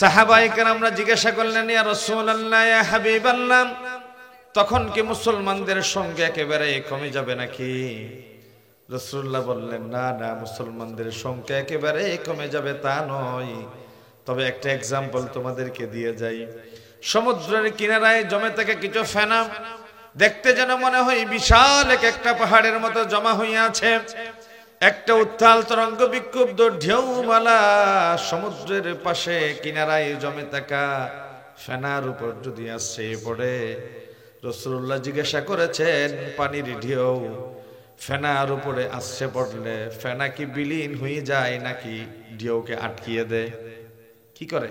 সাহাবায়ে কেরামরা জিজ্ঞাসা করলেন, ইয়া রাসূলুল্লাহ, ইয়া হাবিবাল্লাহ, তখন কি মুসলমানদের সংখ্যা একেবারে কমে যাবে নাকি? রাসূলুল্লাহ বললেন, না না, মুসলমানদের সংখ্যা একেবারে কমে যাবে তা নয়, তবে একটা এক্সাম্পল তোমাদেরকে দিয়ে যাই। সমুদ্রের কিনারায় জমে থাকে কিছু ফেনা, দেখতে যেন মনে হয় বিশাল একটা পাহাড়ের মতো জমা হয়ে আছে। একটা উত্তাল তরঙ্গ বিক্ষুব্ধ ঢেউমালা সমুদ্রের পাশে কিনারায় জমে থাকা ফেনার উপর যদি আসছে পড়ে, রাসূলুল্লাহ জিজ্ঞাসা করেছেন, পানির ঢেউ ফেনার উপরে আসছে পড়লে ফেনা কি বিলীন হয়ে যায় নাকি ঢেউকে আটকিয়ে দেয়? কি করে?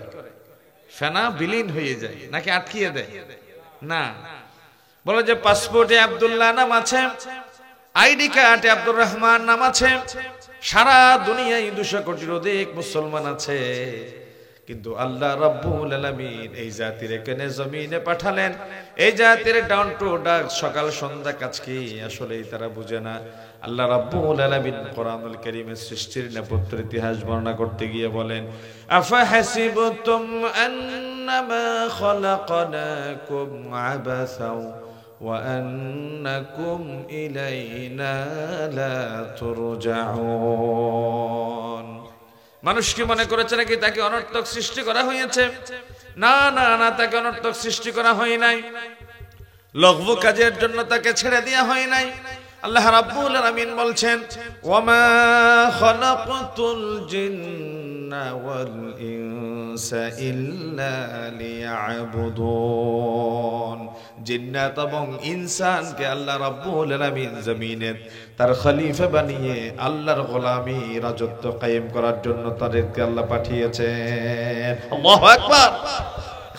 ফেনা বিলীন হয়ে যায় নাকি আটকিয়ে দেয়? না, বলে যে পাসপোর্টে আব্দুল্লাহ নাম আছে, আইডি কার্ডে আব্দুর রহমান নাম আছে, সারা দুনিয়ায় 200 কোটির অধিক মুসলমান আছে, কিন্তু আল্লাহ রাব্বুল আলামিন এই জাতির এখানে জমিনে পাঠালেন। এই জাতির ডাউন টু ডাক সকাল সন্ধ্যা কাজ কি আসলেই তারা বুঝে না। আল্লাহ রাব্বুল আলামিন কোরআনুল কারীমের সৃষ্টির নেপথ্যের ইতিহাস বর্ণনা করতে গিয়ে বলেন, আফা হাসিবতুম আন্নামা খলাকনাকুম আবাসাও ওয়া আন্নাকুম ইলাইনা লা তুরজাউন। মানুষ কি মনে করেছে নাকি তাকে অনর্থক সৃষ্টি করা হয়েছে? না না না, তাকে অনর্থক সৃষ্টি করা হয় নাই, লঘু কাজের জন্য তাকে ছেড়ে দেওয়া হয় নাই। আল্লাহ রাব্বুল আলামিন বলছেন, ওয়ামা খালাকতুল জিন্না ওয়াল ইনসা ইল্লা লিয়াবুদুন। জিন্নাত এবং ইনসানকে আল্লাহ রাব্বুল আলামিন জমিনে তার খলিফা বানিয়ে আল্লাহর গোলামি রাজত্ব কায়েম করার জন্য তাদেরকে আল্লাহ পাঠিয়েছেন। আল্লাহু আকবার।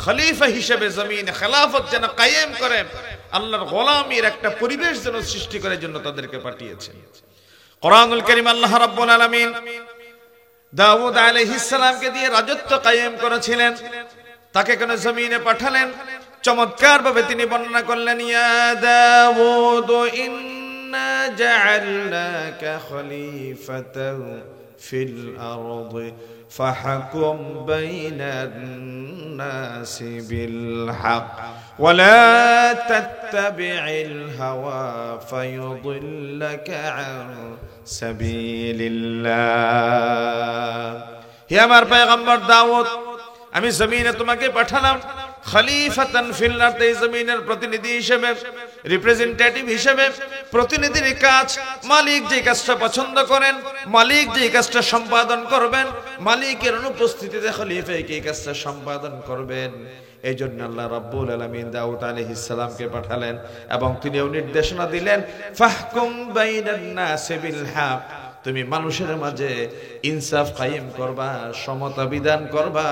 খলিফা হিসেবে জমিনে খেলাফত যেন কায়েম করেন, আল্লাহর গোলামির একটা পরিবেশ যেন সৃষ্টি করার জন্য তাদেরকে পাঠিয়েছেন। কোরআনুল কারীম আল্লাহ রাব্বুল আলামিন দাউদ আলাইহিস সালামকে দিয়ে রাজত্ব কায়েম করেছিলেন, তাকে কেন জমিনে পাঠালেন? চমৎকার ভাবে তিনি বর্ণনা করলেন, ইয়া দাউদ ইন্না জাআলনাকা খলিফাতান ফিল আরদি ফাহকুম বাইনান নাসি বিল হক ওয়া লা তাত্তাবি'ল হাওয়া ফায়ুদিল্লাকা আন সাবিলিল্লাহ। হে আমার পয়গম্বর দাউদ, আমি জমিনে তোমাকে পাঠালাম খলিফাতান ফিল আরদি, জমিনের প্রতিনিধি হিসেবে, রিপ্রেজেন্টেটিভ হিসেবে। প্রতিনিধির কাজ, মালিক যে কাজটা পছন্দ করেন, মালিক যে কাজটা সম্পাদন করবেন, মালিকের অনুপস্থিতিতে খলিফা এই কাজটা সম্পাদন করবেন। এই জন্য আল্লাহ রাব্বুল আলামিন দাউদ আলাইহিস সালামকে পাঠালেন এবং তিনিও নির্দেশনা দিলেন, ফাহকুম বাইনান নাসি বিল হক, তুমি মানুষের মাঝে ইনসাফ কায়েম করবা, সমতা বিধান করবা,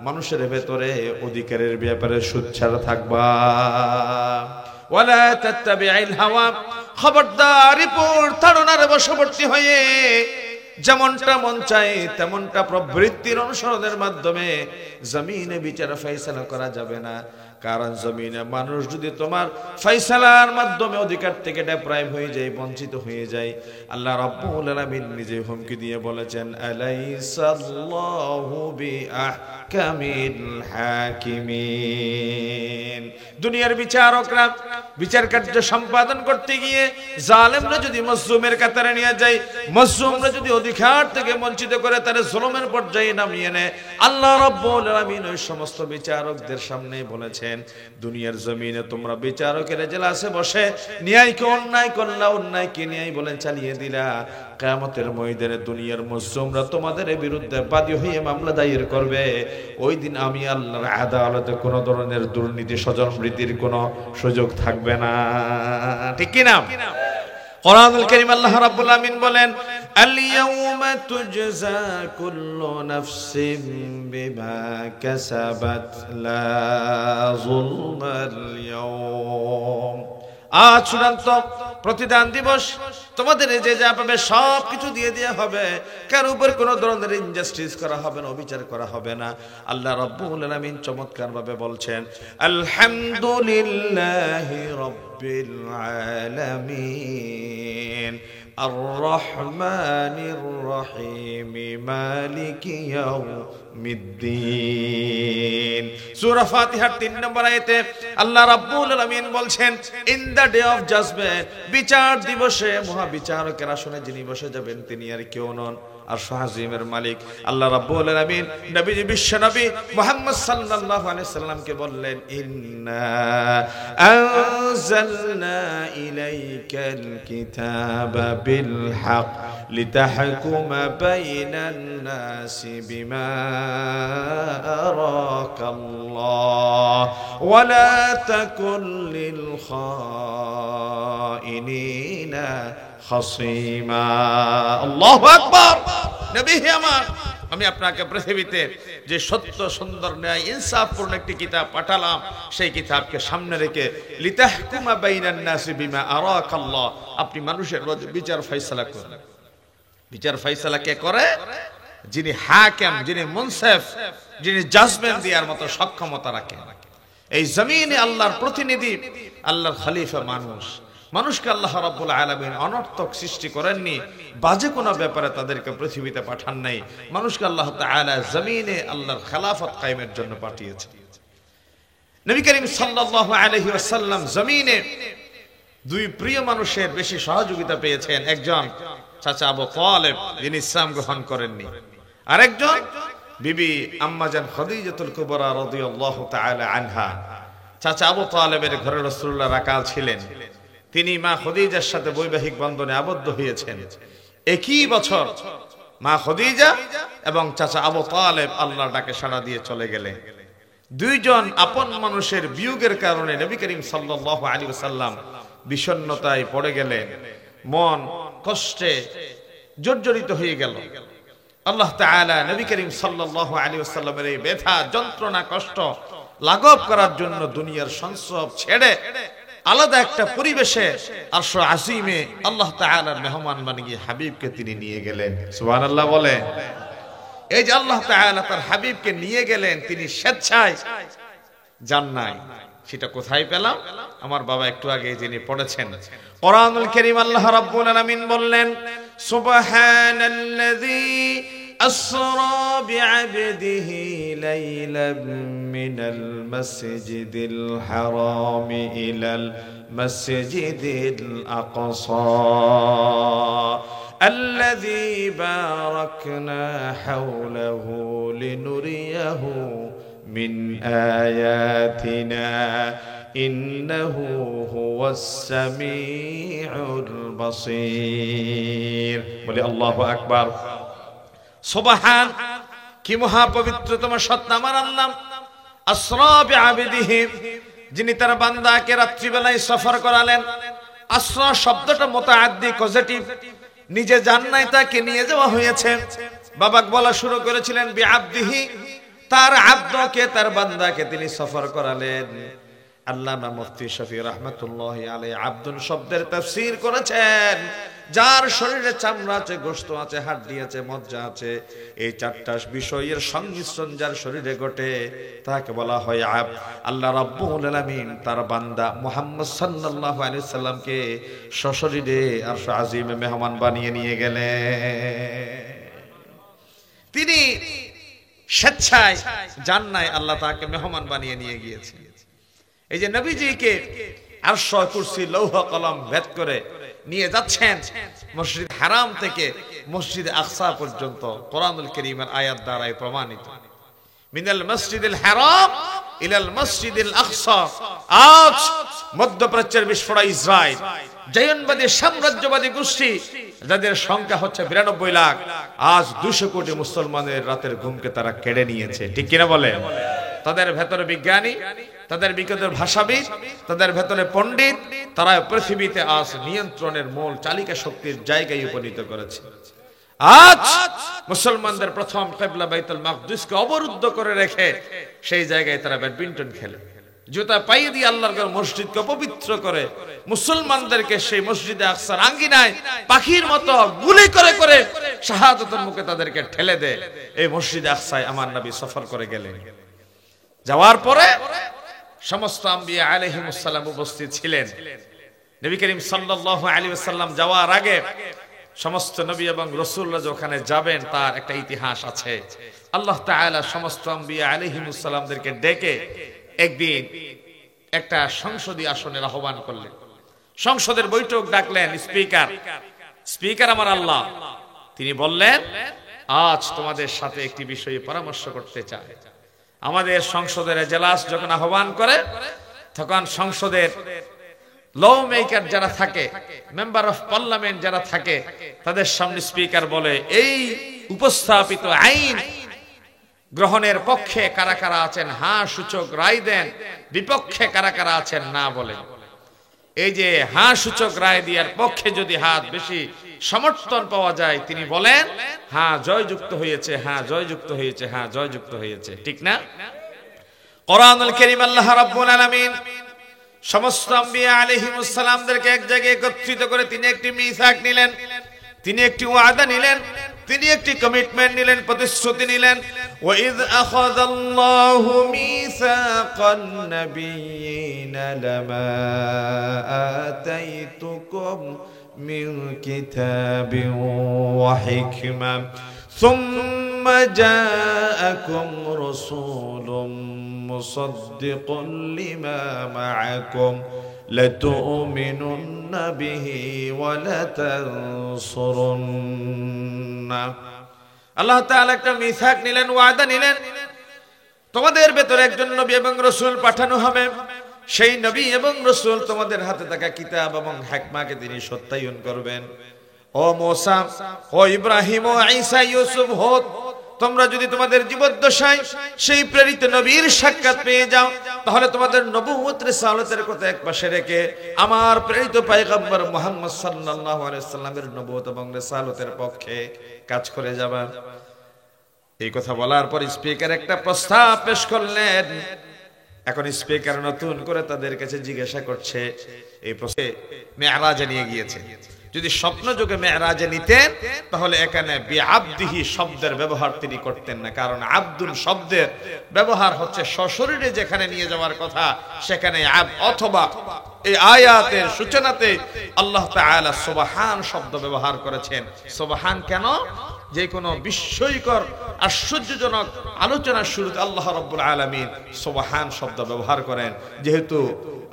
মানুষের ভেতরে অধিকারের ব্যাপারে সোচ্চার থাকবা। ওয়ালা তাত্তাবি'ল হাওয়া, খবরদার রিপোর তাড়নার বশবর্তী হয়ে যেমনটা মন চায় তেমনটা প্রবৃত্তির অনুসরণের মাধ্যমে জমিনে বিচার ফয়সালা করা যাবে না। কারণ জমিনে মানুষ যদি তোমার ফয়সালার মাধ্যমে অধিকার থেকে ডেপ্রাইভ হয়ে যায়, বঞ্চিত হয়ে যায়, আল্লাহ রাব্বুল আলামিন নিজে হুমকি দিয়ে বলেছেন, আলাইসাল্লাহু বিআহকামিল হাকিমিন। দুনিয়ার বিচারকরা বিচার কার্য সম্পাদন করতে গিয়ে জালেমরা যদি মজলুমের কাতারে নিয়ে যায়, মজলুমরা যদি অধিকার থেকে বঞ্চিত করে তার জুলুমের পর্যায়ে নামিয়ে নেয়, আল্লাহ রাব্বুল আলামিন ওই সমস্ত বিচারকদের সামনে বলেছেন, দুনিয়ার জমিনে তোমরা বিচারকের এজলাসে বসে ন্যায়কে অন্যায় করলা, অন্যায়কে ন্যায় বলে চালিয়ে দিলা। কিয়ামতের ময়দানে দুনিয়ার মুসলিমরা তোমাদের বিরুদ্ধে বাদী হয়ে মামলা দায়ের করবে। ওই দিন আমি আল্লাহর আদালতে কোনো ধরনের দুর্নীতি স্বজনপ্রীতির কোনো সুযোগ থাকবে না। ঠিক কি না? কোরআনুল কারীম আল্লাহ রাব্বুল আলামিন বলেন, আল-ইয়াওমা তুজজা কুল্লু নাফসিন বিমা কাসাবাত লা যুলমাল ইয়াওম। আজ চূড়ান্ত প্রতিদান দিবস, তোমাদের যে যা পাবে সব কিছু দিয়ে দেওয়া হবে, কারো উপর কোনো ধরনের ইনজাস্টিস করা হবে না, অবিচার করা হবে না। আল্লাহ রাব্বুল আলামিন চমৎকার ভাবে বলছেন, আলহামদুলিল্লাহি রাব্বিল আলামিন আর রহমানির রহিম মালিকি ইয়াউমিদ্দিন। সূরা ফাতিহার 3 নম্বর আয়াতে আল্লাহ রাব্বুল আলামিন বলছেন, in the day of judgement, বিচার দিবসে মহাবিচারকের আসনে যিনি বসে যাবেন তিনি আর কেউ নন, আরশ আজিমের মালিক আল্লাহ রাব্বুল আলামিন নবীজি বিশ্ব নবী মুহাম্মদ সাল্লাল্লাহু আলাইহি সাল্লামকে বললেন, ইন্না আনজালনা ইলাইকাল কিতাবা বিল হক লিতাহকুমা বাইনান নাসি বিমা আরাকাল্লাহ ওয়া লা তাকুন লিল খাইনিনা খাসিমা। আল্লাহু আকবার। নবী হে আমার, আমি আপনাকে পৃথিবীতে যে সত্য, সুন্দর, ন্যায়, ইনসাফপূর্ণ একটি কিতাব পাঠালাম, সেই কিতাবকে সামনে রেখে লিতাহকুমা বাইনান নাসি বিমা আরাকাল্লাহ, আপনি মানুষের বিচার ফয়সালা করেন। বিচার ফয়সালা কে করে? যিনি হাকিম, যিনি মুনসিফ, যিনি জাজমেন্ট দেওয়ার মতো সক্ষমতা রাখেন। এই জমিনে আল্লাহর প্রতিনিধি, আল্লাহর খলিফা মানুষ। মানুষকে আল্লাহ রাব্বুল আলামিন অনর্থক সৃষ্টি করেননি, বাজে কোনো ব্যাপারে তাদেরকে পৃথিবীতে পাঠান নাই। মানুষকে আল্লাহ তাআলা জমিনে আল্লাহর খেলাফত কায়েমের জন্য পাঠিয়েছেন। নবী করিম সাল্লাল্লাহু আলাইহি ওয়াসাল্লাম জমিনে দুই প্রিয় মানুষের বেশি সহযোগিতা পেয়েছেন। একজন চাচা আবু তালেব, যিনি ইসলাম গ্রহণ করেননি, আরেকজন বিবি আম্মা জান খাদিজাতুল কুবরা রাদিয়াল্লাহু তাআলা আনহা। চাচা আবু তালেবের ঘরে রাসূলুল্লাহ রাকাল ছিলেন। তিনি মা খাদিজার সাথে বৈবাহিক বন্ধনে আবদ্ধ হয়েছেন। একই বছর মা খাদিজা এবং চাচা আবু তালেব আল্লাহর ডাকে সাড়া দিয়ে চলে গেলেন। দুইজন আপন মানুষের বিয়োগের কারণে নবী করিম সাল্লাল্লাহু আলাইহি ওয়াসাল্লাম বিষণ্ণতায় পড়ে গেলেন, মন কষ্টে জর্জরিত হয়ে গেল। আল্লাহ তাআলা নবী করিম সাল্লাল্লাহু আলাইহি ওয়াসাল্লামের এই ব্যথা, যন্ত্রণা, কষ্ট লাঘব করার জন্য দুনিয়ার সংসব ছেড়ে আলাদা একটা পরিবেশে আরশ আজিমে আল্লাহ তাআলার মেহমান বানিয়ে হাবিবকে তিনি নিয়ে গেলেন। সুবহানাল্লাহ বলে। এই যে আল্লাহ তাআলা তার হাবিবকে নিয়ে গেলেন, তিনি স্বেচ্ছায় যান নাই। সেটা কোথায় পেলাম? আমার বাবা একটু আগে যিনি পড়েছেন কোরআনুল কারীম, আল্লাহ রাব্বুল আলামিন বললেন, সুবহানাল্লাযী أسرى بعبده ليلا من المسجد الحرام إلى المسجد الأقصى الذي باركنا حوله لنريه من آياتنا إنه هو السميع البصير. বলে আল্লাহু আকবার। সুবহান, কি মহাপবিত্রতম সত্তা আমার আল্লাহ। আসরা বিআবদিহি, যিনি তার বান্দাকে রাত্রিবেলায় সফর করালেন। আসরা শব্দটা মুতাআদ্দি, পজিটিভ, নিজে যান নাই, তাকে নিয়ে যাওয়া হয়েছে। বাবা বলা শুরু করেছিলেন বিআবদিহি, তার আব্দকে, তার বান্দাকে তিনি সফর করালেন। আল্লামা মুফতি শফি রাহমাতুল্লাহি আলাইহি আব্দুন শব্দের তাফসীর করেছেন, যার শরীরে চামড়া আছে, গোশত আছে, হাড্ডি আছে, মজ্জা আছে, এই চারটা বিষয়ের সংমিশ্রণ যার শরীরে ঘটে তাকে বলা হয় আব্দ। আল্লাহ রাব্বুল আলামিন তার বান্দা মুহাম্মদ সাল্লাল্লাহু আলাইহি সাল্লামকে সশরীরে আরশ আজিমে মেহমান বানিয়ে নিয়ে গেলেন। তিনি স্বেচ্ছায় যান নাই, আল্লাহ তাকে মেহমান বানিয়ে নিয়ে গিয়েছেন। এই যে নবীজিকে আরশ, কুরসি, লৌহ কলম ভেদ করে নিয়ে যাচ্ছেন মসজিদ হারাম থেকে মসজিদ আকসা পর্যন্ত, কোরআনুল কারীমের আয়াত দ্বারাই প্রমাণিত। মিনাল মসজিদিল হারাম ইলাল মসজিদিল আকসা। আজ মধ্যপ্রাচ্যের বিস্ফোরা ইসরায়েল, জায়নবাদী সাম্রাজ্যবাদী গোষ্ঠী, যাদের সংখ্যা হচ্ছে 92 লাখ, আজ 200 কোটি মুসলমানের রাতের ঘুমকে তারা কেড়ে নিয়েছে। ঠিক কিনা বলে? তাদের ভেতরে বিজ্ঞানী, তাদের ভিতরে ভাষাবিদ, তাদের ভেতরে পণ্ডিত, তারা পৃথিবীতে আজ নিয়ন্ত্রণের মূল চালিকা শক্তির জায়গায় উপনীত করেছে। আজ মুসলমানদের প্রথম কিবলা বাইতুল মাকদিসকে অবরুদ্ধ করে রেখে সেই জায়গায় তারা ব্যাডমিন্টন খেলে, জুতা পায়ে দিয়ে আল্লাহর ঘর মসজিদকে পবিত্র করে মুসলমানদেরকে সেই মসজিদে আকসার আঙ্গিনায় পাখির মতো গুলি করে করে শাহাদাতের মুখে তাদেরকে ঠেলে দেয়। এই মসজিদে আকসায় আমার নবী সফর করে গেলেন। যাওয়ার পরে সমস্ত আম্বিয়া আলাইহিমুস সালাম উপস্থিত ছিলেন। নবী করিম সাল্লাল্লাহু আলাইহি ওয়াসাল্লাম যাওয়ার আগে সমস্ত নবী এবং রাসূলরা ওখানে যাবেন তার একটা ইতিহাস আছে। আল্লাহ তাআলা সমস্ত আম্বিয়া আলাইহিমুস সালামদেরকে ডেকে একদিন একটা সংসদীয় আসনের আহ্বান করলেন, সংসদের বৈঠক ডাকলেন। স্পিকার আমার আল্লাহ, তিনি বললেন আজ তোমাদের সাথে একটি বিষয়ে পরামর্শ করতে চাই। আমাদের সংসদের এজলাস যখন আহ্বান করে তখন সংসদের ল মেকার যারা থাকে, মেম্বার অফ পার্লামেন্ট যারা থাকে, তাদের সামনে স্পিকার বলে এই উপস্থাপিত আইন গ্রহণের পক্ষে কারা কারা আছেন হ্যাঁ সূচক রায় দেন, বিপক্ষে কারা কারা আছেন না বলেন। এই যে হ্যাঁ সূচক রায় দেওয়ার পক্ষে যদি হাত বেশি সমর্থন পাওয়া যায়, তিনি বলেন হ্যাঁ জয়যুক্ত হয়েছে, হ্যাঁ জয়যুক্ত হয়েছে, হ্যাঁ জয়যুক্ত হয়েছে, ঠিক না? কোরআনুল কারীম আল্লাহ রাব্বুল আলামিন সমস্ত আম্বিয়া আলাইহিমুস সালামদেরকে এক জায়গায় একত্রিত করে তিনি একটি মিসাক নিলেন, তিনি একটি ওয়াদা নিলেন, তিনি একটি কমিটমেন্ট নিলেন, প্রতিশ্রুতি নিলেন। ওয়াইয আখাযাল্লাহু মিসাকান নাবিয়্যিনা লামা আতাইতুকুম মিন কিতাবিন ওয়া হিকমা সুম্মা জাআকুম রাসূলুম মুসাদ্দিকুন লিমা মাআকুম লাতু'মিনুন্না বিহি ওয়া লাতানসুরুন্না। আল্লাহ তাআলা একটা মিসাক নিলেন, ওয়াদা নিলেন, তোমাদের ভেতরে একজন নবী এবং রাসূল পাঠানো হবে। সেই নবী এবং রাসূল তোমাদের হাতে থাকা কিতাব এবং হিকমাকে তিনি সত্যায়ন করবেন। ও মুসা, ও ইব্রাহিম, ও ঈসা, ইউসুফ, হুদ, তোমরা যদি তোমাদের জীবদ্দশায় সেই প্রেরিত নবীর সাক্ষাৎ পেয়ে যাও, তাহলে তোমাদের নবুয়ত রিসালাতের কথা একপাশে রেখে আমার প্রেরিত পয়গম্বর মুহাম্মদ সাল্লাল্লাহু আলাইহি সাল্লামের নবুয়ত এবং রিসালাতের পক্ষে কাজ করে যাবা। এই কথা বলার পর স্পিকার একটা প্রস্তাব পেশ করলেন। এখন স্পিকার নতুন করে তাদের কাছে জিজ্ঞাসা করছে, এই প্রশ্নে মেরাজে নিয়ে গিয়েছে, যদি স্বপ্ন যুগে মেরাজে নিতেন তাহলে এখানে বিআবদিহি শব্দের ব্যবহার তিনি করতেন না, কারণ আব্দুল শব্দের ব্যবহার হচ্ছে সশরীরে যেখানে নিয়ে যাওয়ার কথা সেখানে অথবা এই আয়াতের সূচনাতে আল্লাহ তাআলা সুবহান শব্দ ব্যবহার করেছেন। সুবহান কেন? যে কোনো বিস্ময়কর আশ্চর্যজনক আলোচনার শুরুতে আল্লাহ রাব্বুল আলামিন সুবহান শব্দ ব্যবহার করেন, যেহেতু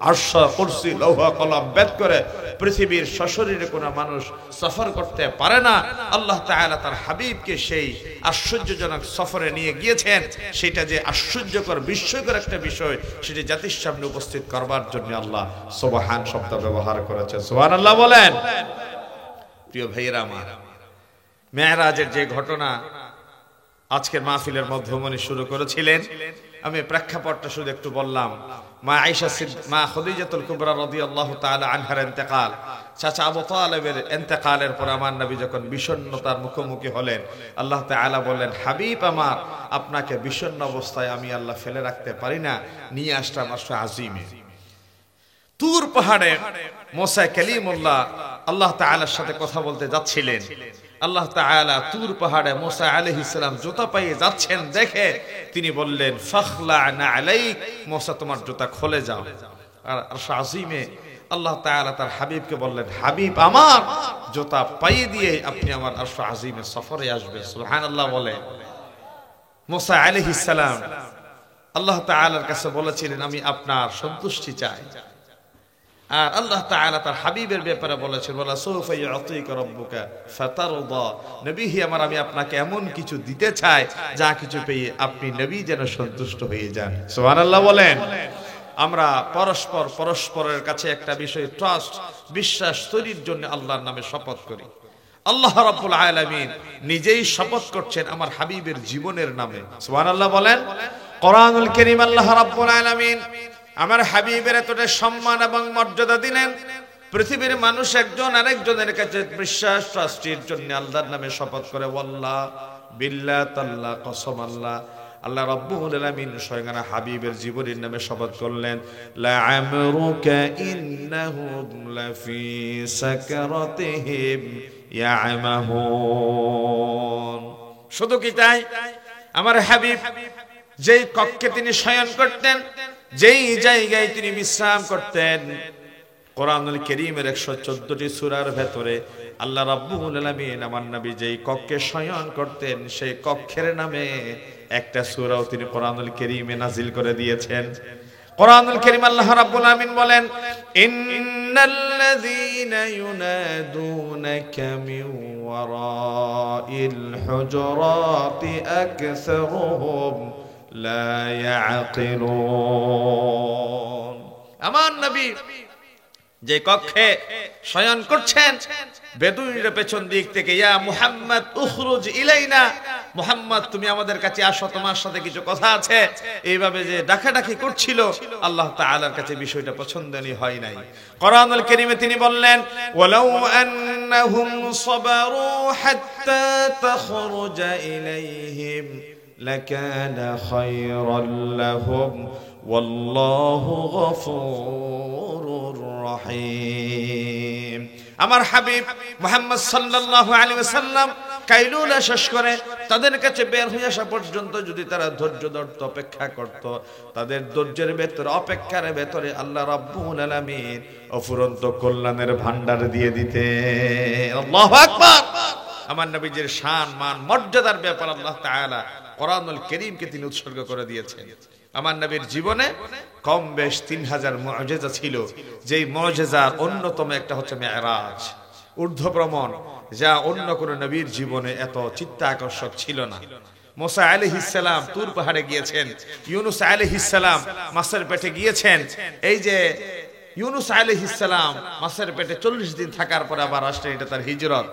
আরশ, কুরসি, লৌহ, কলম ভেদ করে পৃথিবীর সশরীরে কোনো মানুষ সফর করতে পারে না। আল্লাহ তাআলা তার হাবিবকে সেই আশ্চর্যজনক সফরে নিয়ে গিয়েছেন, সেটা যে আশ্চর্যকর বিস্ময়কর একটা বিষয় সেটি জাতির সামনে উপস্থিত করবার জন্য আল্লাহ সুবহান শব্দ ব্যবহার করেছেন। সুবহানাল্লাহ বলেন। প্রিয় ভাইয়েরা আমার, মেরাজের যে ঘটনা আজকের মাহফিলের মধ্যমণি শুরু করেছিলেন, আমি প্রেক্ষাপটটা শুধু একটু বললাম। মা আয়েশা মা খাদিজাতুল কুবরা রাদিয়াল্লাহু তাআলা আনহার ইন্তেকাল, চাচা আবু তালেবের ইন্তেকালের পর আমার নবী যখন বিষণ্ণতার মুখোমুখি হলেন, আল্লাহ তাআলা বললেন, হাবিব আমার, আপনাকে বিষণ্ণ অবস্থায় আমি আল্লাহ ফেলে রাখতে পারি না, নিয়ে আসলাম আরশ আজিমে। তুর পাহাড়ে মুসা কালিমুল্লাহ আল্লাহ তাআলার সাথে কথা বলতে যাচ্ছিলেন। আল্লাহ তাআলা তুর পাহাড়ে মুসা আলাইহিস সালাম জুতা পায়ে যাচ্ছেন দেখে তিনি বললেন, ফাখলা'না আলাইক, মুসা তোমার জুতা খুলে যাও। আর আরশ আজিমে আল্লাহ তাআলা তার হাবিবকে বললেন, হাবিব আমার, জুতা পায়ে দিয়ে আপনি আমার আরশ আজিমে সফরে আসবেন। সুবহানাল্লাহ বলে। মুসা আলাইহিস সালাম আল্লাহ তাআলার কাছে বলেছিলেন, আমি আপনার সন্তুষ্টি চাই। আর আল্লাহ তাআলা তার হাবিবের ব্যাপারে বলেছেন, ওয়ালা সাউফা ইউতিকা রাব্বুকা ফাতারদা, নবী হি আমার, আমি আপনাকে এমন কিছু দিতে চাই যা কিছু পেয়ে আপনি নবী যেন সন্তুষ্ট হয়ে যান। সুবহানাল্লাহ বলেন। আমরা পরস্পরের কাছে একটা বিষয় ট্রাস্ট, বিশ্বাস তৈরির জন্য আল্লাহর নামে শপথ করি। আল্লাহ রাব্বুল আলামিন নিজেই শপথ করছেন আমার হাবিবের জীবনের নামে। সুবহানাল্লাহ বলেন। কোরআনুল কারীম আল্লাহ রাব্বুল আলামিন আমার হাবিবের এতটা সম্মান এবং মর্যাদা দিলেন, পৃথিবীর মানুষ একজন আরেকজনের কাছে বিশ্বাস ট্রাস্টের জন্য আল্লাহর নামে শপথ করে। ওয়াল্লাহ, বিল্লাহ, তাল্লাহ, কসম আল্লাহ। আল্লাহ রাব্বুল আলামিন স্বয়ং হাবিবের জীবনের নামে শপথ করলেন, লাআমরুকা ইন্নাহুম লাফি সাকরাতিহিম ইয়ামাহুন। শুধু কি তাই, আমার হাবিব যেই কক্ষে তিনি শয়ন করতেন, যেই জায়গায় তিনি বিশ্রাম করতেন, কোরআনুল কারীমের 114টি সূরার ভেতরে আল্লাহ রাব্বুল আলামিন আমার নবী যেই কক্ষে শয়ন করতেন সেই কক্ষের নামে একটা সূরাও তিনি কোরআনুল কারীমে নাজিল করে দিয়েছেন। কোরআনুল কারীম আল্লাহ রাব্বুল আলামিন বলেন, ইন্নাল্লাযীনা ইউনাদুনাকা মিন ওয়ারাইল হুজুরাতি আকসারুহুম লা ইয়াকিলুন। আমার নবী যে কক্ষে শয়ন করছেন, বেদুইনরা পেছন দিক থেকে ইয়া মুহাম্মদ উখরুজ ইলাইনা, মুহাম্মদ তুমি আমাদের কাছে আসো, তোমার সাথে কিছু কথা আছে, এইভাবে যে ডাকাডাকি করছিল, আল্লাহ তাআলার কাছে বিষয়টা পছন্দনীয় হয় নাই। কোরআনুল কারীমে তিনি বললেন, ওয়ালাউ আন্নাহুম সাবারু হাত্তা তাখরুজা ইলাইহিম লাকানা খায়রাল লাহুম ওয়াল্লাহু গফুরুর রহিম। আমার হাবিব মুহাম্মদ সাল্লাল্লাহু আলাইহি ওয়াসাল্লাম কাইলুলা শেষ করে তাদের কাছে বের হয়ে আসা পর্যন্ত যদি তারা ধৈর্য ধরত, অপেক্ষা করত, তাদের ধৈর্যের ভেতরে, অপেক্ষার ভেতরে আল্লাহ রাব্বুল আলামিন অফুরন্ত কল্যাণের ভান্ডার দিয়ে দিতেন। আল্লাহু আকবার। আমার নবীজির শান, মান, মর্যাদার ব্যাপার আল্লাহ তাআলা কোরআনুল কারীমকে তিনি উৎসর্গ করে দিয়েছেন। আমার নবীর জীবনে কম বেশ 3000 মুআজিজা ছিল, যেই মুআজিজার অন্যতম একটা হচ্ছে মেরাজ, ঊর্ধ্বভ্রমণ, যা অন্য কোন নবীর জীবনে এত চিত্তাকর্ষক ছিল না। মুসা আলাইহিস সালাম তুর পাহাড়ে গিয়েছেন, ইউনুস আলাইহিস সালাম মাছের পেটে গিয়েছেন। এই যে ইউনুস আলাইহিস সালাম মাছের পেটে 40 দিন থাকার পরে আবার আসলেন, এটা তার হিজরত।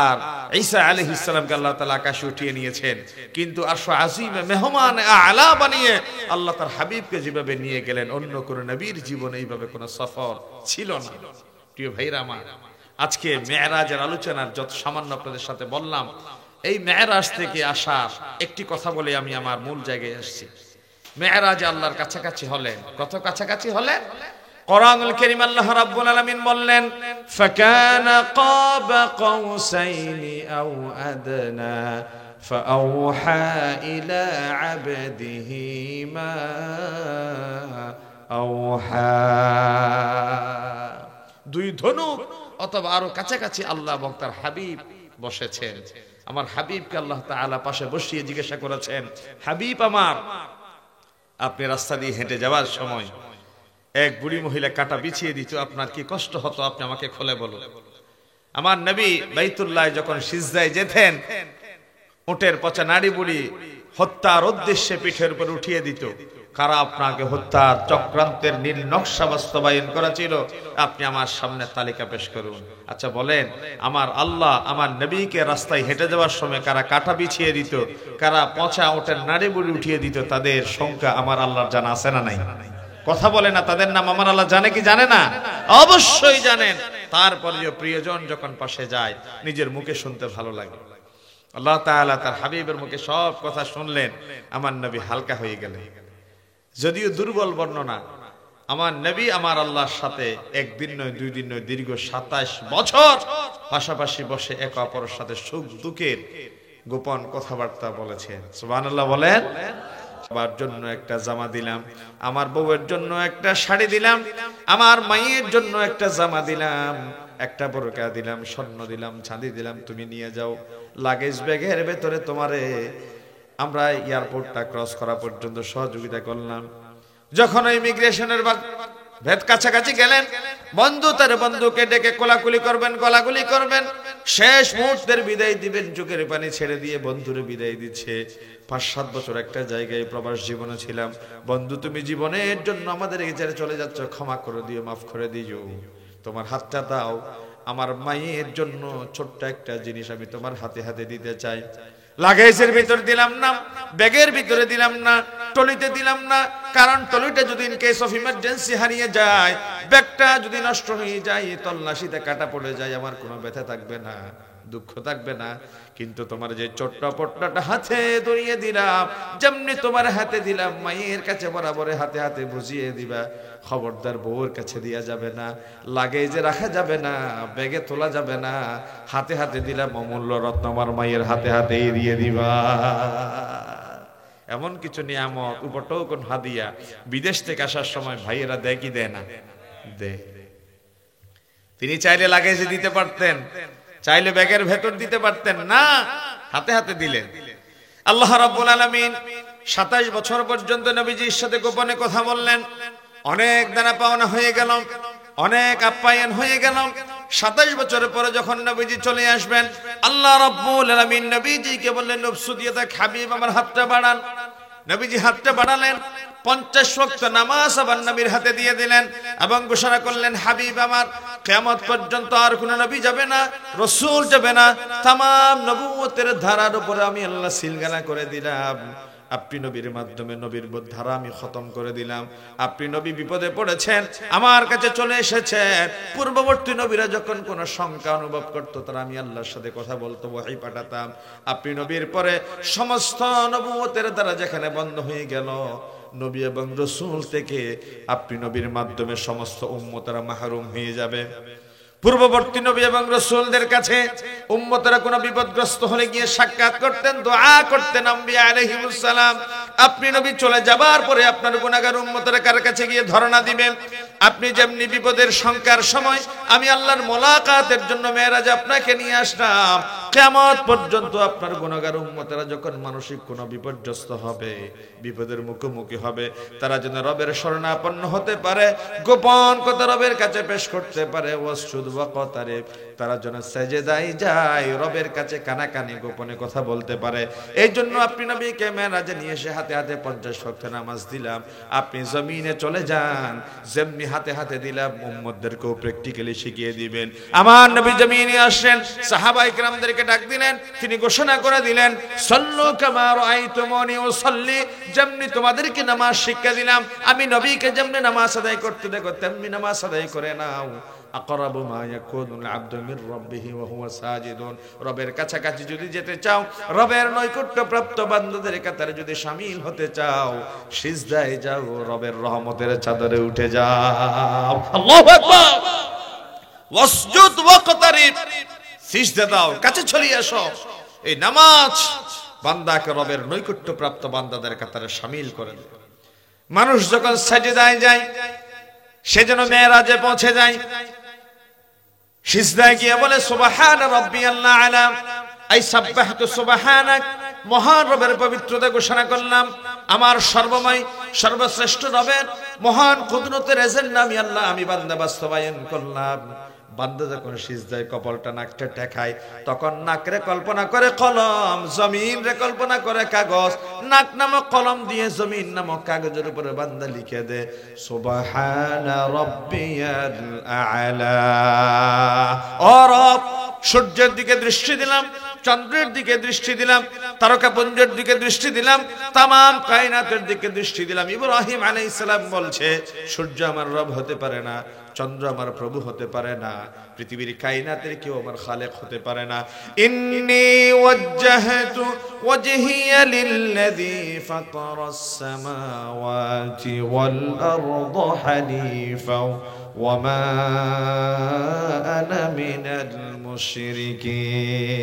আর ঈসা আলাইহিস সালামকে আল্লাহ তাআলা আকাশে উঠিয়ে নিয়েছেন, কিন্তু আরশ আজিমে মেহমান আলা বানিয়ে আল্লাহ তার হাবিবকে যেভাবে নিয়ে গেলেন, অন্য কোন নবীর জীবনে এইভাবে কোন সফর ছিল না। প্রিয় ভাইরা আমার, আজকে মেরাজের আলোচনার যত সামান্য আপনাদের সাথে বললাম, এই মেরাজ থেকে আসার একটি কথা বলে আমি আমার মূল জায়গায় আসছি। মেরাজে আল্লাহর কাছাকাছি হলেন, কত কাছাকাছি হলেন? কোরআনুল কারীম আল্লাহ রাব্বুল আলামিন বললেন, ফাকানা কাবা কাউসাইনি আও আদনা ফাআওহা ইলা আবদিহি মা আওহা। দুই ধনুক অথবা আরো কাছাকাছি আল্লাহ এবং তার হাবিব বসেছেন। আমার হাবিবকে আল্লাহ তাআলা পাশে বসিয়ে জিজ্ঞাসা করেছেন, হাবিব আমার, আপনি রাস্তা দিয়ে হেঁটে যাওয়ার সময় এক বুড়ি মহিলা কাটা বিছিয়ে দিত, আপনার কি কষ্ট হতো? আপনি আমাকে খুলে বলুন। আমার নবী বাইতুল্লাহ যখন সিজদায় যেতেন, উটের পচা নাড়ি বুড়ি হত্যার উদ্দেশ্যে পিঠের উপর উঠিয়ে দিত। কারা আপনাকে হত্যার চক্রান্তের নীল নকশা বাস্তবায়ন করা ছিল, আপনি আমার সামনে তালিকা পেশ করুন। আচ্ছা বলেন, আমার আল্লাহ আমার নবীকে রাস্তায় হেঁটে যাওয়ার সময় কারা কাটা বিছিয়ে দিত, কারা পচা উটের নাড়ি বুড়ি উঠিয়ে দিত, তাদের সংখ্যা আমার আল্লাহর জানা আছে না নাই? কথা বলে না, তাদের নাম আমার আল্লাহ জানে কি জানে না? অবশ্যই জানেন। তারপরেও প্রিয়জন যখন পাশে যায়, নিজের মুখে শুনতে ভালো লাগে। আল্লাহ তাআলা তার হাবিবের মুখে সব কথা শুনলেন, আমার নবী হালকা হয়ে গেলেন। যদিও দুর্বল বর্ণনা, আমার নবী আমার আল্লাহর সাথে একদিন নয়, 2 দিন নয়, দীর্ঘ 27 বছর পাশাপাশি বসে একে অপরের সাথে সুখ দুঃখের গোপন কথাবার্তা বলেছেন। সুবহানাল্লাহ বলেন। আমার জন্য একটা জামা দিলাম, আমার বউয়ের জন্য একটা শাড়ি দিলাম, আমার মায়ের জন্য একটা জামা দিলাম, একটা বোরকা দিলাম, স্বর্ণ দিলাম, চাঁদি দিলাম, তুমি নিয়ে যাও। লাগেজ ব্যাগের ভেতরে তোমারে আমরা এয়ারপোর্টটা ক্রস করা পর্যন্ত সহযোগিতা করলাম। যখন ইমিগ্রেশনের ভেদ কাছাকাছি গেলেন, বন্ধু তার বন্ধুকে ডেকে কোলাকুলি করবেন, গলাগুলি করবেন, শেষ মুহূর্তের বিদায় দিবেন, চোখের পানি ছেড়ে দিয়ে বন্ধুরে বিদায় দিচ্ছে। 5-7 বছর একটা জায়গায় প্রবাস জীবনে ছিলাম, বন্ধু তুমি জীবনের জন্য আমাদের ছেড়ে চলে যাচ্ছ, ক্ষমা করে দিও, মাফ করে দিও, তোমার হাতটা দাও, আমার মায়ের জন্য ছোট্ট একটা জিনিস আমি তোমার হাতে হাতে দিতে চাই। লাগেজের ভিতর দিলাম না, ব্যাগের ভিতরে দিলাম না, টলিতে দিলাম না, কারণ টলিটা যদি ইন কেস অফ ইমার্জেন্সি হারিয়ে যায়, ব্যাগটা যদি নষ্ট হয়ে যায়, তল্লাশিতে কাটা পড়ে যায়, আমার কোনো ব্যথা থাকবে না, দুঃখ থাকবে না। কিন্তু তোমার যে ছোট্ট পট্টটা হাতে ধরিয়ে দিলাম, যেমনি তোমার হাতে দিলাম, মায়ের কাছে বরাবরে হাতে হাতে বুঝিয়ে দিবা। খবরদার বউর কাছে দেয়া যাবে না, লাগেজে রাখা যাবে না, ব্যাগে তোলা যাবে না, হাতে হাতে দিলাম, অমূল্য রত্ন আমার মায়ের হাতে হাতে দিয়ে দিবা। এমন কিছু নিয়ামত, উপটোকন, হাদিয়া বিদেশ থেকে আসার সময় ভাইয়েরা দেয় কি দেয় না? দেয়। তিনি চাইলে লাগেজে দিতে পারতেন, চাইলে ব্যাগের ভেতর দিতে পারতেন না, হাতে হাতে দিলেন। আল্লাহ রাব্বুল আলামিন 27 বছর পর্যন্ত নবীজির সাথে গোপনে কথা বললেন। অনেক দানা পাওনা হয়ে গেল, অনেক আপ্যায়ন হয়ে গেল। 27 বছরের পরে যখন নবীজি চলে আসবেন, আল্লাহ রাব্বুল আলামিন নবীজিকে বললেন, নফসুদিয়াতা হাবিব আমার হাতটা বাড়ান। নবীজি হাতটা বাড়ালেন, 50 ওয়াক্ত নামাজ আবার নবীর হাতে দিয়ে দিলেন এবং ঘোষণা করলেন, হাবিব আমার কিয়ামত পর্যন্ত আর কোন নবী যাবে না, রাসূল যাবে না, तमाम নবুয়তের ধারার উপরে আমি আল্লাহ সিলগালা করে দিলাম। আপনি নবীর মাধ্যমে নবীর ধারা আমি খতম করে দিলাম। আপনি নবী বিপদে পড়েছেন, আমার কাছে চলে এসেছেন। পূর্ববর্তী নবীরা যখন কোন শঙ্কা অনুভব করতো, তারা আমি আল্লাহর সাথে কথা বলতো, ওহী পাঠাতাম। আপনি নবীর পরে সমস্ত নবুয়তের দ্বারা যেখানে বন্ধ হয়ে গেল, নবী এবং রাসূল থেকে আপনি নবীর মাধ্যমে সমস্ত উম্মতরা মাহরুম হয়ে যাবে। পূর্ববর্তী নবী এবং রাসূলদের কাছে উম্মতরা কোনো বিপদগ্রস্ত হলে গিয়ে সাক্ষাৎ করতেন, দোয়া করতেন আম্বিয়া আলাইহিমুস সালাম। আপনি নবী চলে যাবার পরে আপনার গুনাহগার উম্মতরা কার কাছে গিয়ে ধরনা দিবেন? আপনি যেমনি বিপদের শঙ্কার সময় আমি আল্লাহর মোলাকাতের জন্য মেরাজ আপনাকে নিয়ে আসলাম, কিয়ামত পর্যন্ত আপনার গুনাহগার উম্মতরা যখন মানসিক কোনো বিপর্যস্ত হবে, বিপদের মুখোমুখি হবে, তারা যেন রবের শরণাপন্ন হতে পারে, গোপন কথা রবের কাছে পেশ করতে পারে, ওয়াসজুদ ওয়া কতারিব, তারা যেন সেজদায় যায়, রবের কাছে কানাকানি গোপনে কথা বলতে পারে। এই জন্য আপনি নবীকে মেরাজে নিয়ে এসে হাতে হাতে 50 ওয়াক্ত নামাজ দিলাম। আপনি জমিনে চলে যান, যেমনি হাতে হাতে দিলাম উম্মতদেরকেও প্র্যাকটিক্যালি শিখিয়ে দিবেন। আমার নবী জমিনে আসেন, সাহাবায়ে কেরামদেরকে ডাক দিলেন, তিনি ঘোষণা করে দিলেন, সাল্লু কামা রাআইতুমুনি উসাল্লি, যেমনি তোমাদেরকে নামাজ শিক্ষা দিলাম, আমি নবীকে যেমনি নামাজ আদায় করতে দেখো তেমনি নামাজ আদায় করে নাও। আকরাবু মা ইয়াকুনুল আবদু মির রাব্বিহি ওয়া হুয়া সাজিদুন, রবের কাছাকাছি যদি যেতে চাও, রবের নৈকট্যপ্রাপ্ত বান্দাদের কাতারে যদি শামিল হতে চাও, সিজদায় যাও, রবের রহমতের চাদরে উঠে যাও। আল্লাহু আকবার। ওয়াসজুদ ওয়াকতারিব, সিজদা দাও, কাছে চলে আসো। এই নামাজ বান্দাকে রবের নৈকট্যপ্রাপ্ত বান্দাদের কাতারে শামিল করে দেয়। মানুষ যখন সাজদায় যায়, সে যেন মেরাজে পৌঁছে যায়। সিজদায় গিয়ে বলে সুবহানা রাব্বিয়াল আলা, আই সাব্বাহতু সুবহানাক, মহান রবের পবিত্রতা ঘোষণা করলাম। আমার সর্বময় সর্বশ্রেষ্ঠ রবের মহান কুদরতের এজেন্ডা আমি আল্লাহ, আমি বান্দা বাস্তবায়ন করলাম। বান্দা যখন সিজদায় কপালটা নাকটা টেকায়, তখন নাকরে কল্পনা করে কলম, জমিন রে কল্পনা করে কাগজ। নাক নামক কলম দিয়ে জমিন নামক কাগজের উপরে বান্দা লিখে দে সুবহানা রাব্বিয়াল আ'লা। ও রব, সূর্যের দিকে দৃষ্টি দিলাম, চন্দ্রের দিকে দৃষ্টি দিলাম, তারকাপুঞ্জের দিকে দৃষ্টি দিলাম, তামাম কায়নাতের দিকে দৃষ্টি দিলাম। ইব্রাহিম আলাইহিস সালাম বলছে, সূর্য আমার রব হতে পারে না, চন্দ্র আমার প্রভু হতে পারে না, পৃথিবীর কায়নাতের কেউ আমার খালেক হতে পারে না। ইন্নী ওয়াজ্জাহতু ওয়াজহিয়া লিল্লাযী ফাতারাস সামাওয়াতি ওয়াল আরদা হানিফা ওয়া মা আনা মিনাল মুশরিকিন।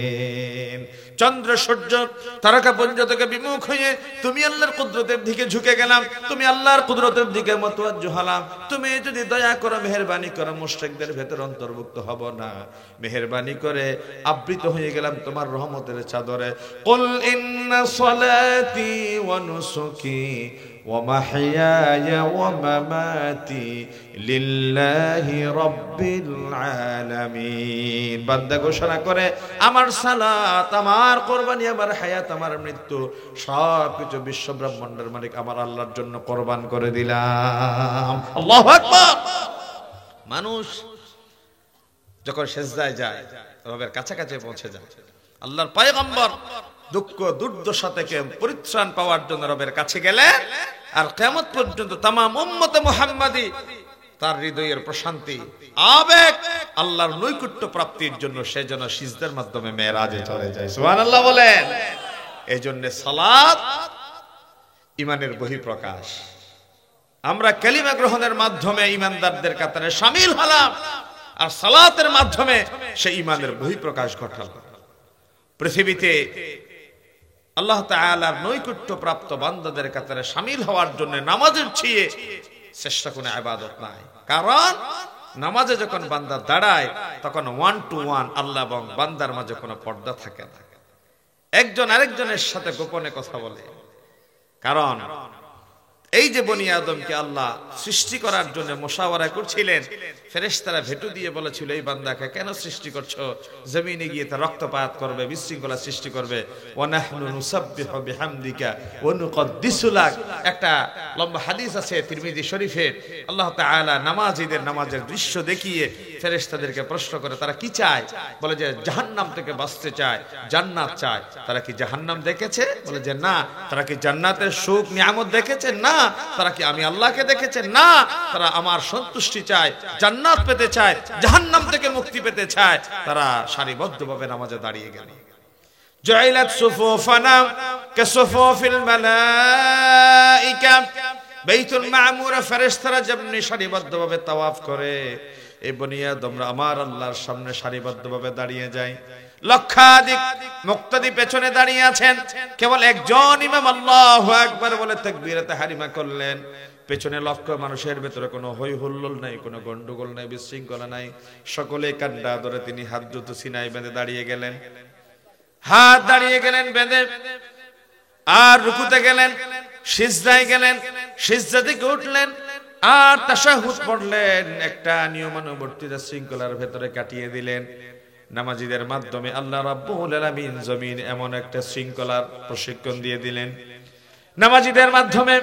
চন্দ্র সূর্য তারকাপুঞ্জ থেকে বিমুখ হয়ে তুমি আল্লাহর কুদরতের দিকে ঝুঁকে গেলাম, তুমি আল্লাহর কুদরতের দিকে মুতাওয়াজ্জিহ হলাম। তুমি যদি দয়া করো, মেহেরবানি করো, মুশরিকদের ভেতর অন্তর্ভুক্ত হব না। মেহেরবানি করে আবৃত হয়ে গেলাম তোমার রহমতের চাদরে। কুল ইন্না সলাতি ওয়া নুসুকি ওয়া মাহইয়ায়া ওয়া মামাতি লিল্লাহি রাব্বিল আলামিন। বান্দা ঘোষণা করে, আমার সালাত, আমার কুরবানি, আমার হায়াত, আমার মৃত্যু সবকিছু বিশ্ব ব্রহ্মাণ্ডের মালিক আমার আল্লাহর জন্য কুরবান করে দিলাম। আল্লাহু আকবার। মানুষ যখন সিজদায় যায়, রবের কাছাকাছি পৌঁছে যায়। আল্লাহর পয়গম্বর দুঃখ দুর্দশা থেকে পরিত্রাণ পাওয়ার জন্য রবের কাছে গেলে, আর কিয়ামত পর্যন্ত তামাম উম্মত মুহাম্মাদি তার হৃদয়ের প্রশান্তি, আবেগ, আল্লাহর নৈকট্য প্রাপ্তির জন্য সে যেন সিজদার মাধ্যমে মেরাজে চলে যায়। সুবহানাল্লাহ বলেন। এই জন্য সালাত ইমানের বহিঃপ্রকাশ। আমরা কালিমা গ্রহণের মাধ্যমে ইমানদারদের কাতারে শামিল হলাম, আর সালাতের মাধ্যমে সে ইমানের বহিঃপ্রকাশ ঘটালাম। পৃথিবীতে আল্লাহ তাআলার নৈকট্য প্রাপ্ত বান্দাদের কাতারে শামিল হওয়ার জন্য নামাজের চেয়ে শ্রেষ্ঠ কোনো ইবাদত নাই। কারণ নামাজে যখন বান্দা দাঁড়ায় তখন 1 to 1 আল্লাহ এবং বান্দার মাঝে কোনো পর্দা থাকে না, একজন আরেকজনের সাথে গোপনে কথা বলে। কারণ এই যে বনি আদমকে আল্লাহ সৃষ্টি করার জন্য মুশাওয়ারা করছিলেন, ফেরেশতারা ভেটু দিয়ে বলেছিল এই বান্দাকে কেন সৃষ্টি করছো, জমিনে গিয়ে তা রক্তপাত করবে, বিশৃঙ্খলা সৃষ্টি করবে। ওয়া নাহনু নুসাব্বিহু বিহামদিকা ওয়া নুকদ্দিসু লাক, একটা লম্বা হাদিস আছে তিরমিজি শরীফের। আল্লাহ তাআলা নামাজীদের নামাজের দৃশ্য দেখিয়ে ফেরেশতাদেরকে প্রশ্ন করে তারা কি চায়, বলে যে জাহান্নাম থেকে বাঁচতে চায়, জান্নাত চায়। তারা কি জাহান্নাম দেখেছে? বলে যে না। তারা কি জান্নাতের সুখ নিয়ামত দেখেছে? না। তারা কি আমি আল্লাহকে দেখেছে? না। তারা আমার সন্তুষ্টি চায়, জান্নাত পেতে চায়, জাহান্নাম থেকে মুক্তি পেতে চায়। তারা সারিবদ্ধভাবে নামাজে দাঁড়িয়ে গেল। জুইলাত সুফুফানা কাসুফুফিল মালাইকা, বাইতুল মামুরে ফেরেশতারা যেমনি সারিবদ্ধভাবে তাওয়াফ করে, এই বনি আদমরা আমার আল্লাহর সামনে সারিবদ্ধভাবে দাঁড়িয়ে যায়। লক্ষাধিক মুক্তাদি পেছনে দাঁড়িয়ে আছেন, কেবল একজন ইমাম আল্লাহু আকবার বলে তাকবীরে তাহরিমা করলেন। পেছনে লক্ষ মানুষের ভেতরে কোনো হই হুল্লোড় নাই, কোনো গন্ডগোল নাই, বিশৃঙ্খলা নাই। সকলে কান্ডা ধরে তিনি হাত দুটো সিনায় বেঁধে দাঁড়িয়ে গেলেন, হাত দাঁড়িয়ে গেলেন বেঁধে, আর রুকুতে গেলেন, সিজদায় গেলেন, সিজদা থেকে উঠলেন, আর তাশাহুদ পড়লেন। একটা নিয়মানুবর্তিত শৃঙ্খলার ভেতরে কাটিয়ে দিলেন। নামাজীদের মাধ্যমে আল্লাহ রাব্বুল আলামিন জমিন এমন একটা শৃঙ্খলার প্রশিক্ষণ দিয়ে দিলেন, নামাজীদের মাধ্যমে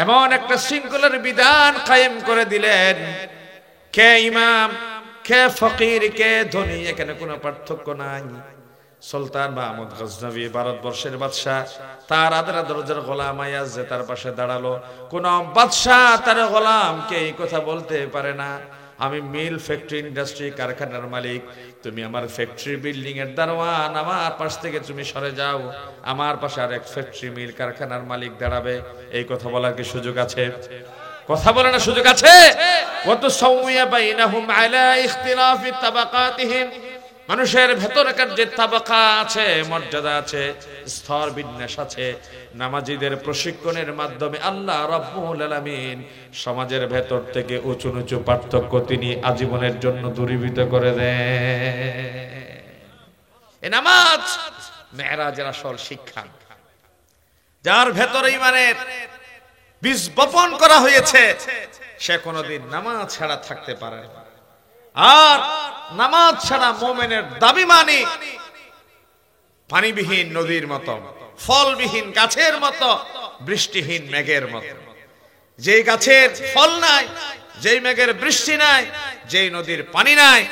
এমন একটা শৃঙ্খলার বিধান কায়েম করে দিলেন। কে ইমাম, কে ফকির, কে ধনী, এখানে কোনো পার্থক্য নাই। সুলতান মাহমুদ গজনবী, ভারতবর্ষের বাদশাহ, তার আদরা দরজার গোলাম আয়াজ যে তার পাশে দাঁড়ালো, কোন বাদশাহ তার গোলামকে এই কথা বলতে পারে না, আমি মিল ফ্যাক্টরি ইন্ডাস্ট্রি কারখানার মালিক, তুমি আমার ফ্যাক্টরি বিল্ডিং এর দারোয়ান, আমার পাশ থেকে তুমি সরে যাও, আমার পাশে আর এক ফ্যাক্টরি মিল কারখানার মালিক দাঁড়াবে। এই কথা বলার কি সুযোগ আছে? কথা বলার না সুযোগ আছে? ওয়া তুসাউয়া বাইনাহুম আলা ইখতিলাফি তাবাকাতিহিম, মানুষের ভেতরকার যে তাবাকা আছে, মর্যাদা আছে, স্তর বিন্যাস আছে, নামাজীদের প্রশিক্ষণের মাধ্যমে আল্লাহ রাব্বুল আলামিন সমাজের ভেতর থেকে উঁচু নিচু পার্থক্য তিনি আজীবনের জন্য দূরীভূত করে দেন। এই নামাজ মেরাজের আসল শিক্ষা। যার ভেতরে ঈমানের বীজ বপন করা হয়েছে, সে কোনোদিন নামাজ ছাড়া থাকতে পারে না। আর নামাজ ছাড়া মুমিনের দাবি মানি পানিবিহীন নদীর মতো, ফলবিহীন গাছের মতো, বৃষ্টিহীন মেঘের মতো। যেই গাছের ফল নাই, যেই মেঘের বৃষ্টি নাই, যেই নদীর পানি নাই,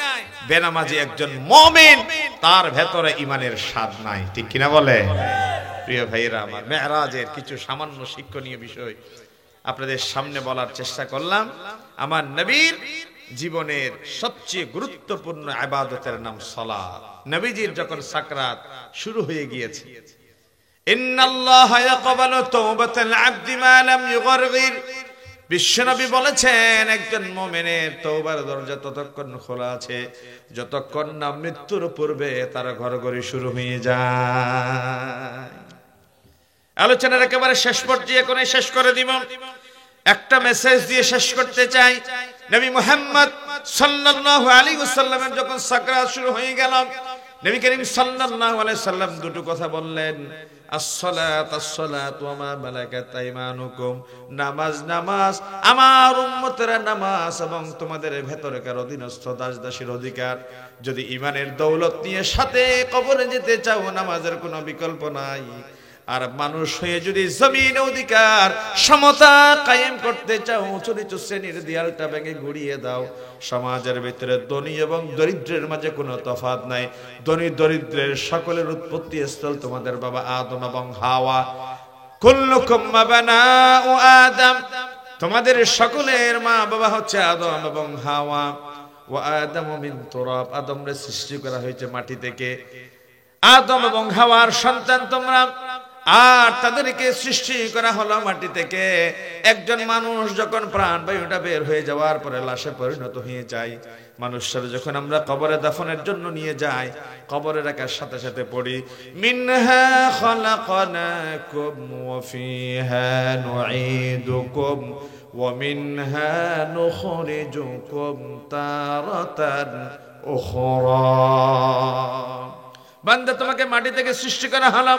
বেনামাজি একজন মুমিন, তার ভেতরে ঈমানের স্বাদ নাই। ঠিক কিনা বলে? প্রিয় ভাইরা আমার, মেরাজের কিছু সামান্য শিক্ষণীয় বিষয় আপনাদের সামনে বলার চেষ্টা করলাম। আমার নবীর জীবনের সবচেয়ে গুরুত্বপূর্ণ ইবাদতের নাম সালাত। নবীজির যখন সাকরাত শুরু হয়ে গিয়েছে, ইন্নাল্লাহা ইয়াকবালু তাওবাতাল আবদি মা লাম ইউগরগির, বিশ্বনবী বলেছেন একজন মুমিনের তওবার দরজা ততক্ষণ খোলা আছে যতক্ষণ না মৃত্যুর পূর্বে তার ঘরঘরি শুরু হয়ে যায়। আলোচনার একেবারে শেষ পর্যায়ে কোনে শেষ করে দিব, একটা মেসেজ দিয়ে শেষ করতে চাই। নবী মুহাম্মদ সাল্লাল্লাহু আলাইহি ওয়াসাল্লামের যখন সাকরাত শুরু হয়ে গেল, নবী করিম সাল্লাল্লাহু আলাইহি সাল্লাম দুটো কথা বললেন, আসসালাত আসসালাত ওয়া মা মালাকাত আইমানুকুম, নামাজ নামাজ, আমার উম্মতেরা নামাজ এবং তোমাদের ভেতরকার অধীনস্থ দাস দাসীর অধিকার। যদি ঈমানের দৌলত নিয়ে সাথে কবরে যেতে চাও, নামাজের কোনো বিকল্প নাই। আর মানুষ হয়ে যদি জমিন অধিকার সমতা কায়েম করতে চাও, উঁচু নিচু শ্রেণীর দেয়ালটা ভেঙে গুড়িয়ে দাও। সমাজের ভিতরে ধনী এবং দরিদ্রের মাঝে কোনো তফাৎ নাই। ধনী দরিদ্রের সকলের উৎপত্তি স্থল তোমাদের বাবা আদম এবং হাওয়া। কুল্লুকুম মাবানাউ আদম, তোমাদের সকলের মা বাবা হচ্ছে আদম এবং হাওয়া। ওয়া আদামু মিন তুরাব, আদমরে সৃষ্টি করা হয়েছে মাটি থেকে। আদম এবং হাওয়ার সন্তান তোমরা। আর তাদেরকে সৃষ্টি করা হলো মাটি থেকে। একজন মানুষ যখন প্রাণবায়ুটা বের হয়ে যাওয়ার পরে লাশে পরিণত হয়ে যায়, মানুষের যখন আমরা কবরে দাফনের জন্য নিয়ে যাই, কবরে রাখার সাথে সাথে পড়ি মিনহা খলাকনাকুম ওয়া ফিহা নুঈদুকুম ওয়া মিনহা নুখরিজুকুম তারাতান উখরা। বান্দা, তোমাকে মাটি থেকে সৃষ্টি করা হলো,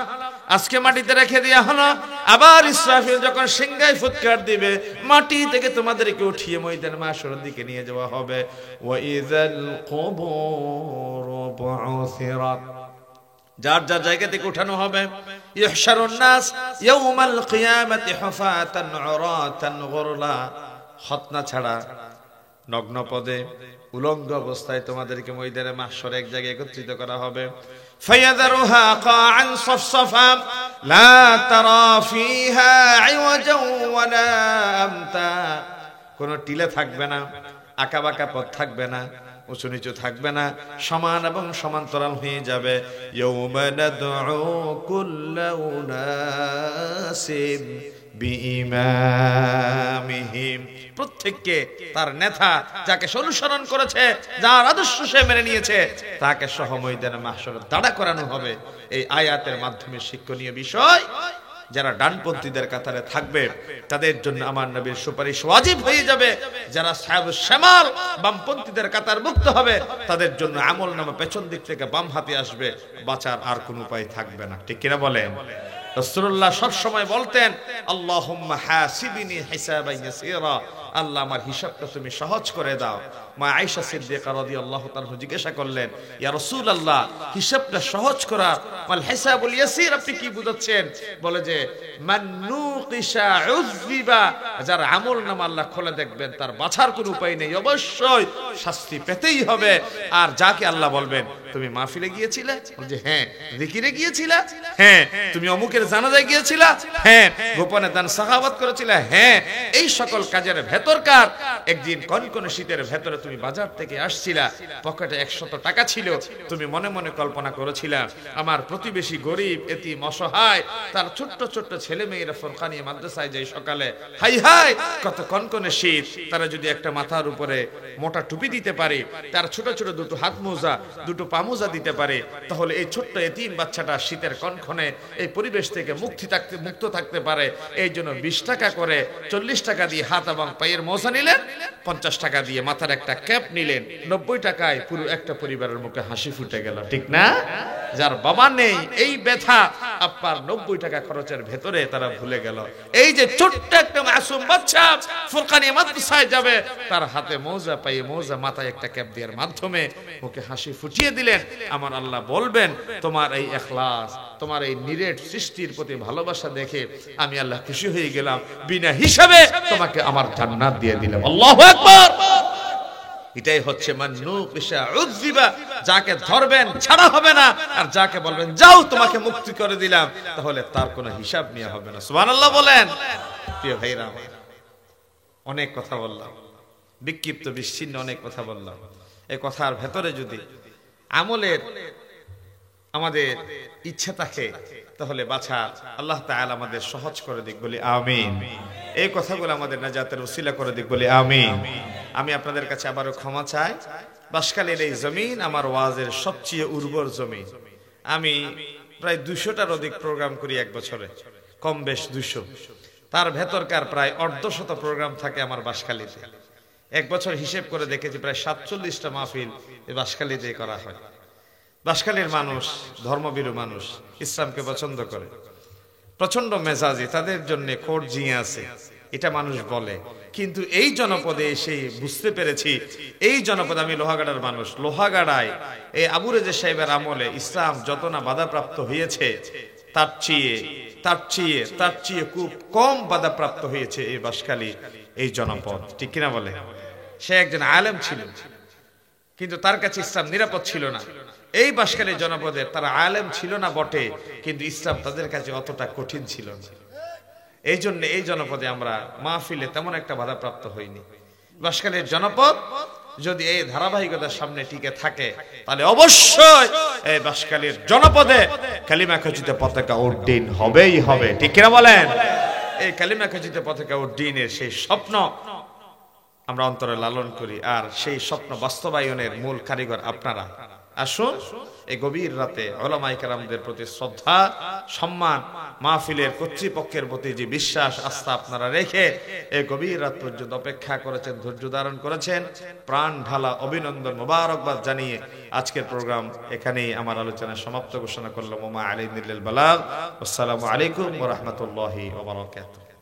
আজকে মাটিতে রেখে দেয়া হলো, আবার ইসরাফিল যখন সিংহায় ফুৎকার দিবে, মাটি থেকে তোমাদেরকে উঠিয়ে ময়দানে মাশরের দিকে নিয়ে যাওয়া হবে। ওয়া ইযাল কুবুর বু'থিরাত, যার যার জায়গা থেকে উঠানো হবে। ইহশারুন নাস ইয়াউমাল কিয়ামাতি হুফাতান উরাতান গুরলা, খতনা ছাড়া নগ্ন পদে উলঙ্গ অবস্থায় তোমাদেরকে ময়দানে মাহশরে এক জায়গায় একত্রিত করা হবে। ফায়াযারুহা কাআন সাফসাফা লা তারা ফিহা আইওয়াজা ওয়ালা আমতা, কোনো টিলে থাকবে না, আঁকাবাঁকা পথ থাকবে না, উঁচু নিচু থাকবে না, সমান এবং সমান্তরাল হয়ে যাবে। ইয়াউমা নাদউ কুল্লা উনাসিন বিইমামিহিম, প্রত্যেককে তার নেতা যাকে অনুসরণ করেছে, যার আদর্শ সে মেনে নিয়েছে, তাকে সহ ময়দানে মাহশরে দাঁড়া করানো হবে। এই আয়াতের মাধ্যমে শিক্ষণীয় বিষয়, যারা ডানপন্থীদের কাতারে থাকবে তাদের জন্য আমার নবীর সুপারিশ ওয়াজিব হয়ে যাবে। যারা সাহাবুস শামাল বামপন্থীদের কাতার মুক্ত হবে, তাদের জন্য আমলনামা পেছন দিক থেকে বাম হাতে আসবে, বাঁচার আর কোনো উপায় থাকবে না। ঠিক কিনা বলেন? রাসূলুল্লাহ সব সময় বলতেন, আল্লাহুম্মা হাসিবিনি হিসাবান ইয়াসীরা, আল্লাহ আমার হিসাবটা তুমি সহজ করে দাও। মা আয়েশা সিদ্দিকা রাদিয়াল্লাহু তাআলা জিজ্ঞাসা করলেন, ইয়া রাসূলুল্লাহ, হিসাবটা সহজ করা মাল হিসাবুল ইয়াসীর আপনি কি বুঝাচ্ছেন? বলে যে মান নুকিশা উযিবা, যার আমলনামা আল্লাহ খুলে দেখবেন তার বাছার কোনো উপায় নেই, অবশ্যই শাস্তি পেতেই হবে। আর যাকে আল্লাহ বলবেন তুমি মাহফিলে গিয়েছিলে, যে হ্যাঁ, জিকিরে গিয়েছিলা, হ্যাঁ, তুমি অমুকের জানাজায় গিয়েছিলা, হ্যাঁ, গোপনে দান সাখাওয়াত করেছিলা, হ্যাঁ, এই সকল কাজের ভেতরকার একদিন কনকনে শীতের ভেতরে তুমি বাজার থেকে আসছিলা, পকেটে 100 টাকা ছিল, তুমি মনে মনে কল্পনা করেছিলা আমার প্রতিবেশী গরিব এতিম অসহায়, তার ছোট্ট ছোট্ট ছেলে মেয়েরা ফরকানি মাদ্রাসায় যায় সকালে, হাই হাই কত কনকনে শীত, তারা যদি একটা মাথার উপরে মোটা টুপি দিতে পারে, তার ছোট ছোট দুটো হাত মোজা, দুটো পা মোজা দিতে পারে, তাহলে এই ছোট্ট এতিম বাচ্চাটা শীতের কনকনে এই পরিবেশ থেকে মুক্ত থাকতে পারে। এই জন্য 20 টাকা করে 40 টাকা দিয়ে হাত এবং পায়ের মোজা নিলেন, 50 টাকা দিয়ে মাথার একটা ক্যাপ নিলেন, 90 টাকায় পুরো একটা পরিবারের মুখে হাসি ফুটে গেল। ঠিক না? যার বাবা নেই এই ব্যথা আপনার 90 টাকা খরচের ভেতরে তারা ভুলে গেল। এই যে ছোট্ট একটা মাসুম বাচ্চা ফুরকানি মাদ্রাসায় যাবে, তার হাতে মোজা, পায়ে মোজা, মাথায় একটা ক্যাপ দেওয়ার মাধ্যমে মুখে হাসি ফুটিয়ে দিলেন। আমার আল্লাহ বলবেন, তোমার এই ইখলাস, তোমার এই নিরেট সৃষ্টির প্রতি ভালোবাসা দেখে আমি আল্লাহ খুশি হয়ে গেলাম, বিনা হিসাবে তোমাকে আমার জান্নাত দিয়ে দিলাম। আল্লাহু আকবার। এটাই হচ্ছে মান্নুকিশা উযিবা, যাকে ধরবেন ছাড়া হবে না, আর যাকে বলবেন যাও তোমাকে মুক্তি করে দিলাম, তাহলে তার কোনো হিসাব নেওয়া হবে না। সুবহানাল্লাহ বলেন। প্রিয় ভাইরা, অনেক কথা বললাম, বিক্ষিপ্ত বিচ্ছিন্ন অনেক কথা বললাম। এই কথার ভেতরে যদি আমলের আমাদের ইচ্ছা থাকে, তাহলে বাছা আল্লাহ তাআলা আমাদের সহজ করে দিক, বলি আমিন। এই কথাগুলো আমাদের নাজাতের ওসিলা করে দিক, বলি আমিন। আমি আপনাদের কাছে আবারও ক্ষমা চাই। বাঁশখালীর এই জমিন আমার ওয়াজের সবচেয়ে উর্বর জমিন। আমি প্রায় 200টার অধিক প্রোগ্রাম করি এক বছরে, কম বেশ 200। তার ভেতরকার প্রায় 1/2 প্রোগ্রাম থাকে আমার বাঁশখালীতে। এক বছর হিসেব করে দেখেছি প্রায় 47টা মাহফিল এই বাঁশখালীতে করা হয়। বাঁশখালীর মানুষ ধর্মভীরু মানুষ, ইসলামকে পছন্দ করে, প্রচন্ড মেজাজি, তাদের জন্য কোর্ট জিয়ে আছে, এটা মানুষ বলে। কিন্তু এই জনপদে এসে বুঝতে পেরেছি, এই জনপদে, আমি লোহাগাড়ার মানুষ, লোহাগাড়ায় এই আবু রেজা সাহেবের আমলে ইসলাম যত না বাধাপ্রাপ্ত হয়েছে, তার চেয়ে খুব কম বাধাপ্রাপ্ত হয়েছে এই বাঁশখালী, এই জনপদ। ঠিক কিনা বলে? সে একজন আলেম ছিল, কিন্তু তার কাছে ইসলাম নিরাপদ ছিল না। এই বাঁশখালী জনপদের তারা আলেম ছিল না বটে, কিন্তু ইসলাম তাদের কাছে অতটা কঠিন ছিল না। এই জন্য এই জনপদে আমরা মাহফিলে তেমন একটা বাধাপ্রাপ্ত হইনি। বাঁশখালীর জনপদ যদি এই ধারাবাহিকতার সামনে টিকে থাকে তাহলে অবশ্যই এই বাঁশখালীর জনপদে কালিমা খচিত পতাকা উড্ডীন হবেই হবে, ঠিক কিনা বলেন? এই কালিমা খচিত পতাকা উড্ডীনের সেই স্বপ্ন আমরা অন্তরে লালন করি, আর সেই স্বপ্ন বাস্তবায়নের মূল কারিগর আপনারা। আসুন এই গভীর রাতে উলামায়ে কেরামদের প্রতি শ্রদ্ধা সম্মান, মাহফিলের কর্তৃপক্ষের প্রতি যে বিশ্বাস আস্থা আপনারা রেখে এই গভীর রাত পর্যন্ত অপেক্ষা করেছেন, ধৈর্য ধারণ করেছেন, প্রাণ ঢালা অভিনন্দন মোবারকবাদ জানিয়ে আজকের প্রোগ্রাম এখানেই আমার আলোচনা সমাপ্ত ঘোষণা করলাম। ওমা আলাইহিল বালাগ। আসসালামু আলাইকুম ওয়া রাহমাতুল্লাহি ওয়া বারাকাতুহু।